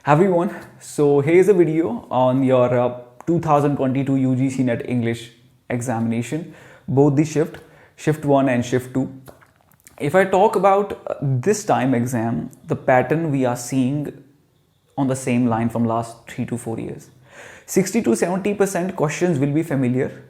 Everyone, so here's a video on your 2022 UGC NET English examination, both the shift 1 and shift 2. If I talk about this time exam, the pattern we are seeing on the same line from last 3 to 4 years. 60 to 70% questions will be familiar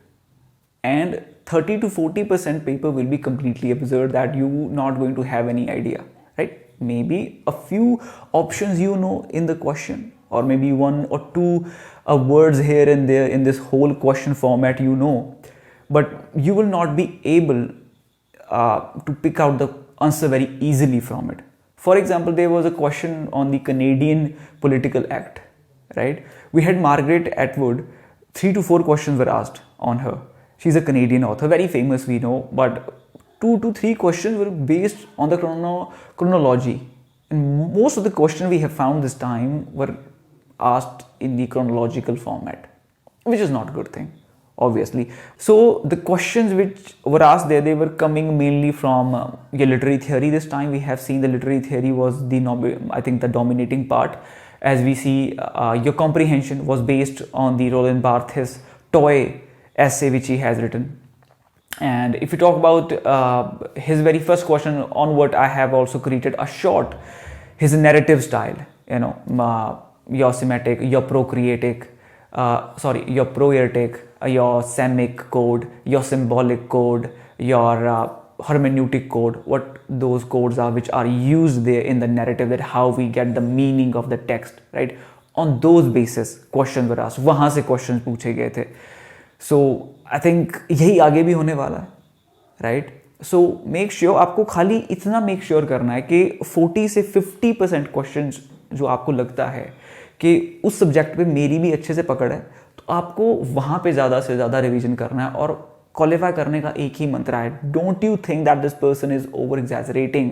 and 30 to 40% paper will be completely absurd that you not going to have any idea, right? Maybe a few options you know in the question, or maybe one or two words here and there in this whole question format you know, but you will not be able to pick out the answer very easily from it. For example, there was a question on the Canadian Political Act, right? We had Margaret Atwood, 3 to 4 questions were asked on her. She's a Canadian author, very famous we know, but 2 to 3 questions were based on the chronology. And most of the questions we have found this time were asked in the chronological format, which is not a good thing, obviously. So the questions which were asked there, they were coming mainly from your literary theory. This time we have seen the literary theory was the dominating part. As we see, your comprehension was based on the Roland Barthes toy essay which he has written. And if you talk about his very first question onward, I have also created a short, his narrative style, your semantic, your procreatic, your proetic, your semic code, your symbolic code, your hermeneutic code, what those codes are which are used there in the narrative, that how we get the meaning of the text, right? On those basis questions were asked, वहाँ से questions पूछे गए थे. So I think यही आगे भी होने वाला है, right? So make sure, आपको खाली इतना make sure करना है कि 40 से 50% questions जो आपको लगता है कि उस सब्जेक्ट पे मेरी भी अच्छे से पकड़ है, तो आपको वहाँ पे ज़्यादा से ज़्यादा रिवीजन करना है. और क्वालिफाई करने का एक ही मंत्र है, don't you think that this person is over exaggerating.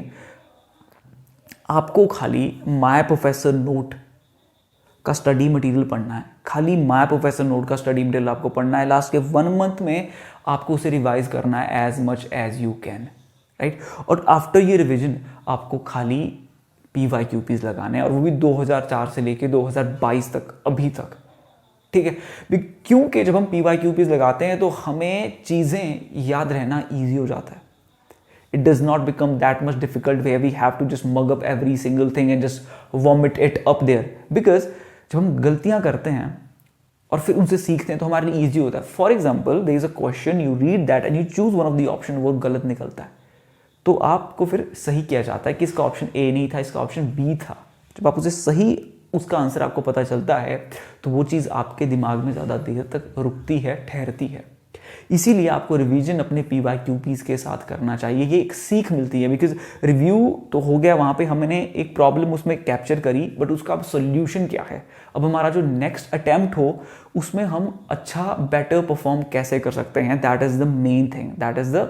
आपको खाली माय प्रोफेसर नोट का स्टडी मटेरियल पढ़ना है, खाली माय प्रोफेसर नोट का स्टडी मटेरियल आपको पढ़ना है. लास्ट के 1 मंथ में आपको उसे रिवाइज करना है as much as you can, right? और आफ्टर ये रिविजन आपको खाली PYQPs लगाने हैं, और वो भी 2004 से लेके 2022 तक, अभी तक, ठीक है? क्योंकि जब हम PYQPs लगाते हैं तो हमें चीज़ें याद रहना ईजी हो जाता है. It does not become that much difficult where we have to just mug up every single thing and just vomit it up there. Because जब हम गलतियां करते हैं और फिर उनसे सीखते हैं तो हमारे लिए ईजी होता है. For example, there is a question, you read that and you choose one of the option, वो गलत निकलता है, तो आपको फिर सही किया जाता है कि इसका ऑप्शन ए नहीं था, इसका ऑप्शन बी था. जब आप उसे सही, उसका आंसर आपको पता चलता है, तो वो चीज़ आपके दिमाग में ज़्यादा देर तक रुकती है, ठहरती है. इसीलिए आपको रिवीजन अपने PYQPs के साथ करना चाहिए. ये एक सीख मिलती है, बिकॉज रिव्यू तो हो गया, वहाँ पे हमने एक प्रॉब्लम उसमें कैप्चर करी, बट उसका अब सोल्यूशन क्या है. अब हमारा जो नेक्स्ट अटैम्प्ट हो उसमें हम अच्छा, बेटर परफॉर्म कैसे कर सकते हैं. That is the main thing, that is the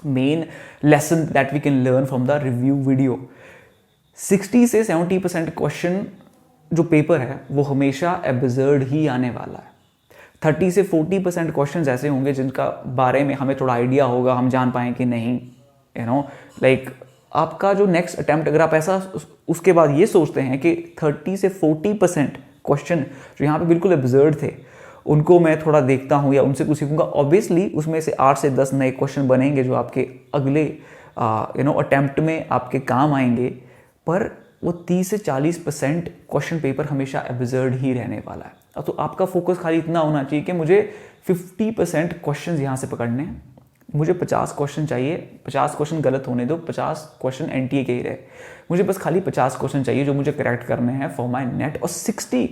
main lesson that we can learn from the review video. 60 से 70% क्वेश्चन जो पेपर है वो हमेशा एब्सर्ड ही आने वाला है. 30 से 40% क्वेश्चंस ऐसे होंगे जिनका बारे में हमें थोड़ा आइडिया होगा, हम जान पाएँ कि नहीं, लाइक आपका जो नेक्स्ट अटैम्प्ट, अगर आप ऐसा उसके बाद ये सोचते हैं कि 30 से 40% क्वेश्चन जो यहाँ पे बिल्कुल एब्सर्ड थे उनको मैं थोड़ा देखता हूँ या उनसे कुछ सीखूंगा, ऑब्वियसली उसमें से 8 से 10 नए क्वेश्चन बनेंगे जो आपके अगले अटैम्प्ट में आपके काम आएंगे. पर वो 30 से 40% क्वेश्चन पेपर हमेशा एब्सर्ड ही रहने वाला है. तो आपका फोकस खाली इतना होना चाहिए कि मुझे 50% क्वेश्चन यहाँ से पकड़ने हैं, मुझे 50 क्वेश्चन चाहिए, 50 क्वेश्चन गलत होने दो, 50 क्वेश्चन NTA के ही रहे, मुझे बस खाली 50 क्वेश्चन चाहिए जो मुझे करेक्ट करने हैं फॉर माई नेट. और 60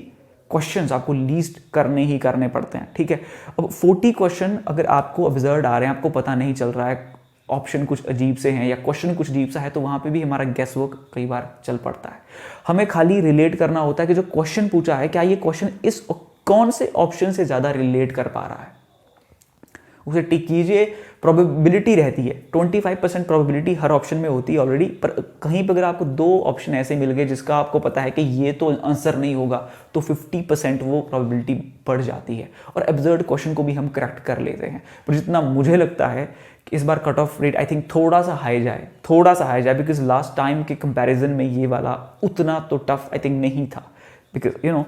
क्वेश्चंस आपको लीस्ट करने ही करने पड़ते हैं, ठीक है? अब 40 क्वेश्चन अगर आपको ऑब्जर्व आ रहे हैं, आपको पता नहीं चल रहा है, ऑप्शन कुछ अजीब से हैं या क्वेश्चन कुछ अजीब सा है, तो वहाँ पे भी हमारा गेस वर्क कई बार चल पड़ता है. हमें खाली रिलेट करना होता है कि जो क्वेश्चन पूछा है, क्या ये क्वेश्चन इस कौन से ऑप्शन से ज़्यादा रिलेट कर पा रहा है. उसे टिक कीजिए, प्रोबेबिलिटी रहती है 25% प्रोबेबिलिटी हर ऑप्शन में होती है ऑलरेडी, पर कहीं पर अगर आपको 2 ऑप्शन ऐसे मिल गए जिसका आपको पता है कि ये तो आंसर नहीं होगा, तो 50% वो प्रोबेबिलिटी बढ़ जाती है और एब्सर्ड क्वेश्चन को भी हम करेक्ट कर लेते हैं। पर जितना मुझे लगता है कि इस बार cut off rate I think थोड़ा सा हाई जाए, बिकॉज लास्ट टाइम के कंपैरिजन में ये वाला उतना तो टफ आई थिंक नहीं था, because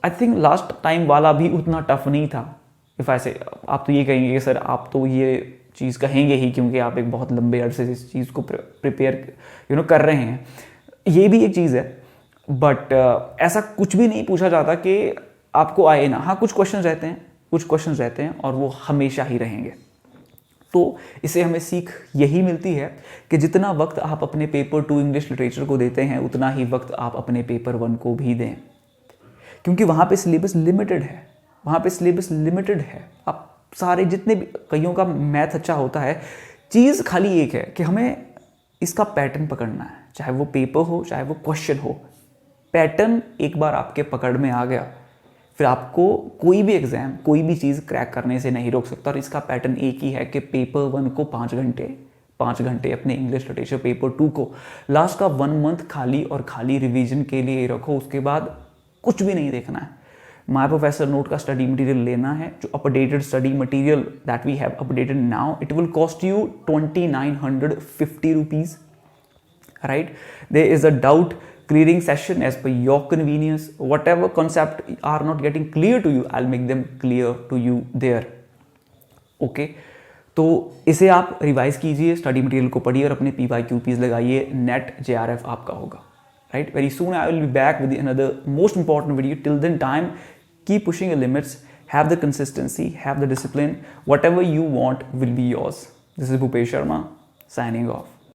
I think last time वाला भी उतना टफ नहीं था। इफ ऐसे आप तो ये कहेंगे कि सर आप तो ये चीज़ कहेंगे ही क्योंकि आप एक बहुत लंबे अरसे से इस चीज़ को प्रिपेयर कर रहे हैं, ये भी एक चीज़ है, बट ऐसा कुछ भी नहीं पूछा जाता कि आपको आए ना। हाँ, कुछ क्वेश्चन रहते हैं और वो हमेशा ही रहेंगे। तो इससे हमें सीख यही मिलती है कि जितना वक्त आप अपने पेपर 2 इंग्लिश लिटरेचर को देते हैं, उतना ही वक्त आप अपने पेपर 1 को भी दें, क्योंकि वहाँ पे सिलेबस लिमिटेड है। आप सारे जितने भी, कईयों का मैथ अच्छा होता है, चीज़ खाली एक है कि हमें इसका पैटर्न पकड़ना है, चाहे वो पेपर हो चाहे वो क्वेश्चन हो। पैटर्न एक बार आपके पकड़ में आ गया, फिर आपको कोई भी एग्ज़ाम, कोई भी चीज़ क्रैक करने से नहीं रोक सकता। और इसका पैटर्न एक ही है कि पेपर 1 को 5 घंटे अपने इंग्लिश लिटरेचर, पेपर 2 को लास्ट का 1 मंथ खाली रिवीजन के लिए रखो। उसके बाद कुछ भी नहीं देखना है। माय प्रोफेसर नोट का स्टडी मटेरियल लेना है, जो updated study material that we have updated now, it will cost you 2950 rupees, right. There is a doubt clearing session as per your convenience. Whatever concept are not getting clear to you, I'll make them clear to you there. Okay, तो इसे आप revise कीजिए, study material को पढ़िए और अपने PYQPs लगाइए, net JRF आपका होगा, right? Very soon I will be back with another most important video. Till then time, keep pushing your limits, have the consistency, have the discipline. Whatever you want will be yours. This is Bhupesh Sharma signing off.